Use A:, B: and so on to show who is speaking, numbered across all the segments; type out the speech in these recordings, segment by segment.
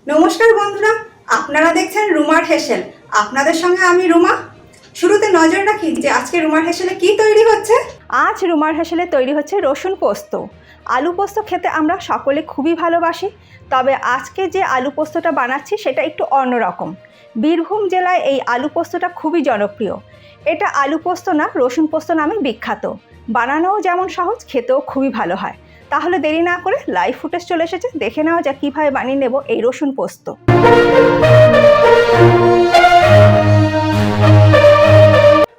A: নমস্কার বন্ধুরা, আপনারা দেখছেন রুমার হেসেল। আপনাদের সঙ্গে আমি রুমা। শুরুতে নজর রাখি যে আজকে রুমার হেসেলে কি তৈরি হচ্ছে। আজ রুমার হেসেলে তৈরি হচ্ছে রসুন পোস্ত। আলু পোস্ত খেতে আমরা সকলে খুবই ভালোবাসি, তবে আজকে যে আলু পোস্তটা বানাচ্ছি সেটা একটু অন্যরকম। বীরভূম জেলায় এই আলু পোস্তটা খুবই জনপ্রিয়। এটা আলু পোস্ত না, রসুন পোস্ত নামে বিখ্যাত। বানানোও যেমন সহজ, খেতেও খুবই ভালো হয়। তাহলে দেরি না করে লাইভ ফুটেজ চলে এসেছে, দেখে নেওয়া যাক কীভাবে বানিয়ে নেব এই রসুন পোস্ত।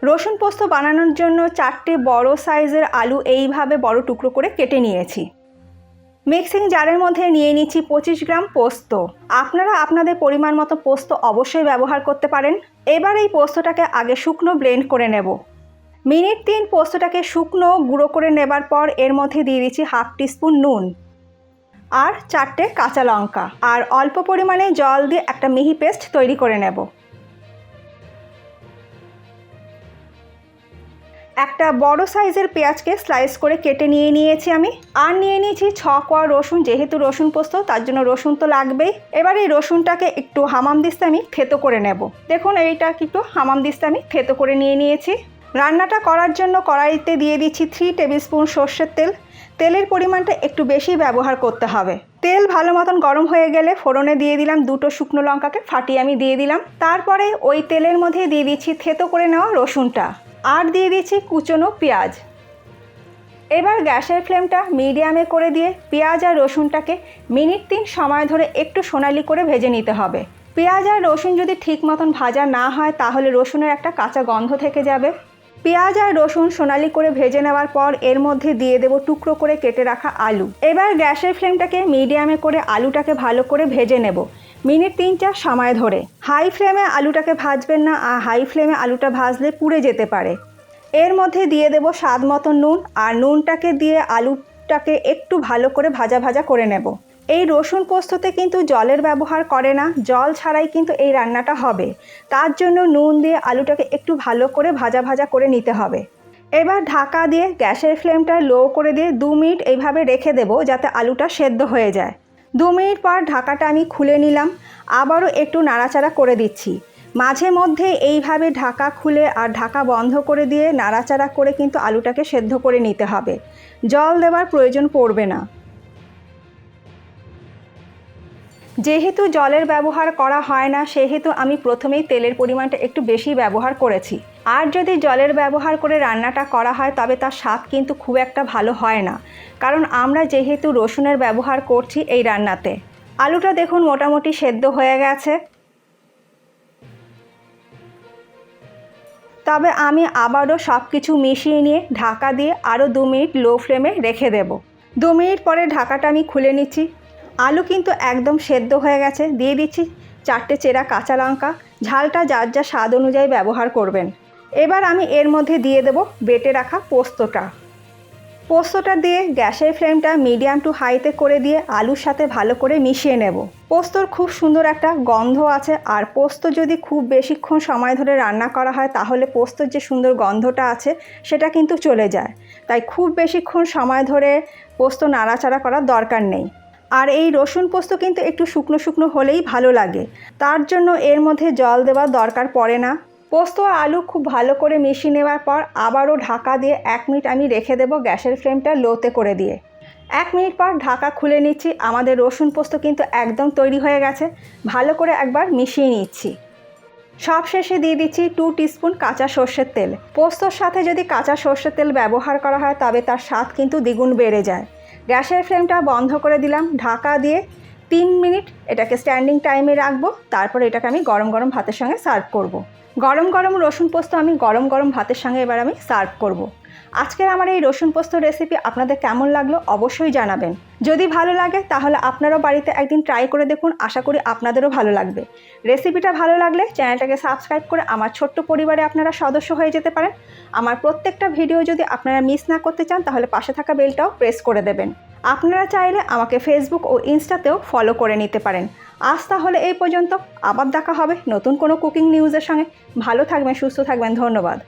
A: রসুন পোস্ত বানানোর জন্য 4টে বড় সাইজের আলু এইভাবে বড় টুকরো করে কেটে নিয়েছি। মিক্সিং জারের মধ্যে নিয়ে নিচ্ছি 25 গ্রাম পোস্ত। আপনারা আপনাদের পরিমাণ মতো পোস্ত অবশ্যই ব্যবহার করতে পারেন। এবার এই পোস্তটাকে আগে শুকনো ব্লেন্ড করে নেব। মিনিট 3 পোস্তটাকে শুকনো গুঁড়ো করে নেবার পর এর মধ্যে দিয়ে দিচ্ছি হাফ টিস্পুন নুন আর 4টে কাঁচা লঙ্কা, আর অল্প পরিমাণে জল দিয়ে একটা মিহি পেস্ট তৈরি করে নেব। একটা বড় সাইজের পেঁয়াজকে স্লাইস করে কেটে নিয়েছি আমি, আর নিয়ে নিয়েছি 6 কোয়া রসুন। যেহেতু রসুন পোস্ত তার জন্য রসুন তো লাগবেই। এবার এই রসুনটাকে একটু হামামদিস্তে আমি থেতো করে নেব। দেখুন এইটাকে একটু হামামদিস্তে আমি থেতো করে নিয়েছি। রান্নাটা করার জন্য কড়াইতে দিয়ে দিচ্ছি 3 টেবিল স্পুন সর্ষের তেল। তেলের পরিমাণটা একটু বেশি ব্যবহার করতে হবে। তেল ভালো মতন গরম হয়ে গেলে ফোড়নে দিয়ে দিলাম 2টো শুকনো লঙ্কাকে ফাটিয়ে আমি দিয়ে দিলাম। তারপরে ওই তেলের মধ্যে দিয়ে দিচ্ছি থেতো করে নেওয়া রসুনটা, আর দিয়ে দিচ্ছি কুচনো পেঁয়াজ। এবার গ্যাসের ফ্লেমটা মিডিয়ামে করে দিয়ে পেঁয়াজ আর রসুনটাকে মিনিট 3 সময় ধরে একটু সোনালি করে ভেজে নিতে হবে। পেঁয়াজ আর রসুন যদি ঠিক মতন ভাজা না হয় তাহলে রসুনের একটা কাঁচা গন্ধ থেকে যাবে। পেঁয়াজ আর রসুন সোনালি করে ভেজে নেওয়ার পর এর মধ্যে দিয়ে দেব টুকরো করে কেটে রাখা আলু। এবার গ্যাসের ফ্লেমটাকে মিডিয়ামে করে আলুটাকে ভালো করে ভেজে নেব মিনিট 3-4 সময় ধরে। হাই ফ্লেমে আলুটাকে ভাজবেন না, আর হাই ফ্লেমে আলুটা ভাজলে পুড়ে যেতে পারে। এর মধ্যে দিয়ে দেব স্বাদ মতো নুন, আর নুনটাকে দিয়ে আলুটাকে একটু ভালো করে ভাজা ভাজা করে নেব। এই রসুন পোস্ততে কিন্তু জলের ব্যবহার করে না, জল ছাড়াই কিন্তু এই রান্নাটা হবে। তার জন্য নুন দিয়ে আলুটাকে একটু ভালো করে ভাজা ভাজা করে নিতে হবে। এবার ঢাকা দিয়ে গ্যাসের ফ্লেমটা লো করে দিয়ে 2 মিনিট এইভাবে রেখে দেব যাতে আলুটা সেদ্ধ হয়ে যায়। 2 মিনিট পর ঢাকাটা আমি খুলে নিলাম, আবারও একটু নাড়াচাড়া করে দিচ্ছি। মাঝে মধ্যে এইভাবে ঢাকা খুলে আর ঢাকা বন্ধ করে দিয়ে নাড়াচাড়া করে কিন্তু আলুটাকে সেদ্ধ করে নিতে হবে। জল দেওয়ার প্রয়োজন পড়বে না। যেহেতু জলের ব্যবহার করা হয় না সেহেতু আমি প্রথমেই তেলের পরিমাণটা একটু বেশি ব্যবহার করেছি। আর যদি জলের ব্যবহার করে রান্নাটা করা হয় তবে তার স্বাদ কিন্তু খুব একটা ভালো হয় না, কারণ আমরা যেহেতু রসুনের ব্যবহার করছি এই রান্নাতে। আলুটা দেখুন মোটামুটি সেদ্ধ হয়ে গেছে। তবে আমি আবারও সব কিছু মিশিয়ে নিয়ে ঢাকা দিয়ে আরও 2 মিনিট লো ফ্লেমে রেখে দেব। 2 মিনিট পরে ঢাকাটা আমি খুলে নিচ্ছি। আলু কিন্তু একদম সেদ্ধ হয়ে গেছে। দিয়ে দিচ্ছি 4টে চেরা কাঁচা লঙ্কা। ঝালটা যার যা স্বাদ অনুযায়ী ব্যবহার করবেন। এবার আমি এর মধ্যে দিয়ে দেব বেটে রাখা পোস্তটা দিয়ে গ্যাসের ফ্লেমটা মিডিয়াম টু হাইতে করে দিয়ে আলুর সাথে ভালো করে মিশিয়ে নেব। পোস্তর খুব সুন্দর একটা গন্ধ আছে, আর পোস্ত যদি খুব বেশিক্ষণ সময় ধরে রান্না করা হয় তাহলে পোস্তর যে সুন্দর গন্ধটা আছে সেটা কিন্তু চলে যায়। তাই খুব বেশিক্ষণ সময় ধরে পোস্ত নাড়াচাড়া করার দরকার নেই। আর এই রসুন পোস্ত কিন্তু একটু শুকনো শুকনো হলেই ভালো লাগে, তার জন্য এর মধ্যে জল দেওয়ার দরকার পড়ে না। পোস্ত আর আলু খুব ভালো করে মিশিয়ে নেওয়ার পর আবারও ঢাকা দিয়ে 1 মিনিট আমি রেখে দেব গ্যাসের ফ্লেমটা লোতে করে দিয়ে। 1 মিনিট পর ঢাকা খুলে নিচ্ছি। আমাদের রসুন পোস্ত কিন্তু একদম তৈরি হয়ে গেছে। ভালো করে একবার মিশিয়ে নিচ্ছি। সব শেষে দিয়ে দিচ্ছি 2 টিস্পুন কাঁচা সর্ষের তেল। পোস্তর সাথে যদি কাঁচা সর্ষের তেল ব্যবহার করা হয় তবে তার স্বাদ কিন্তু দ্বিগুণ বেড়ে যায়। গ্যাসের ফ্লেমটা বন্ধ করে দিলাম। ঢাকা দিয়ে 3 মিনিট এটাকে স্ট্যান্ডিং টাইমে রাখবো। তারপর এটাকে আমি গরম গরম ভাতের সঙ্গে সার্ভ করব। গরম গরম রসুন পোস্ত আমি গরম গরম ভাতের সঙ্গে এবার আমি সার্ভ করব। আজকের আমার এই রসুন পোস্ত রেসিপি আপনাদের কেমন লাগলো অবশ্যই জানাবেন। যদি ভালো লাগে তাহলে আপনারাও বাড়িতে একদিন ট্রাই করে দেখুন, আশা করি আপনাদেরও ভালো লাগবে। রেসিপিটা ভালো লাগলে চ্যানেলটাকে সাবস্ক্রাইব করে আমার ছোট্ট পরিবারে আপনারা সদস্য হয়ে যেতে পারেন। আমার প্রত্যেকটা ভিডিও যদি আপনারা মিস না করতে চান তাহলে পাশে থাকা বেলটাও প্রেস করে দেবেন। আপনারা চাইলে আমাকে ফেসবুক ও ইনস্টাতেও ফলো করে নিতে পারেন। আজ তাহলে এই পর্যন্ত, আবার দেখা হবে নতুন কোনো কুকিং নিউজের সঙ্গে। ভালো থাকবেন, সুস্থ থাকবেন, ধন্যবাদ।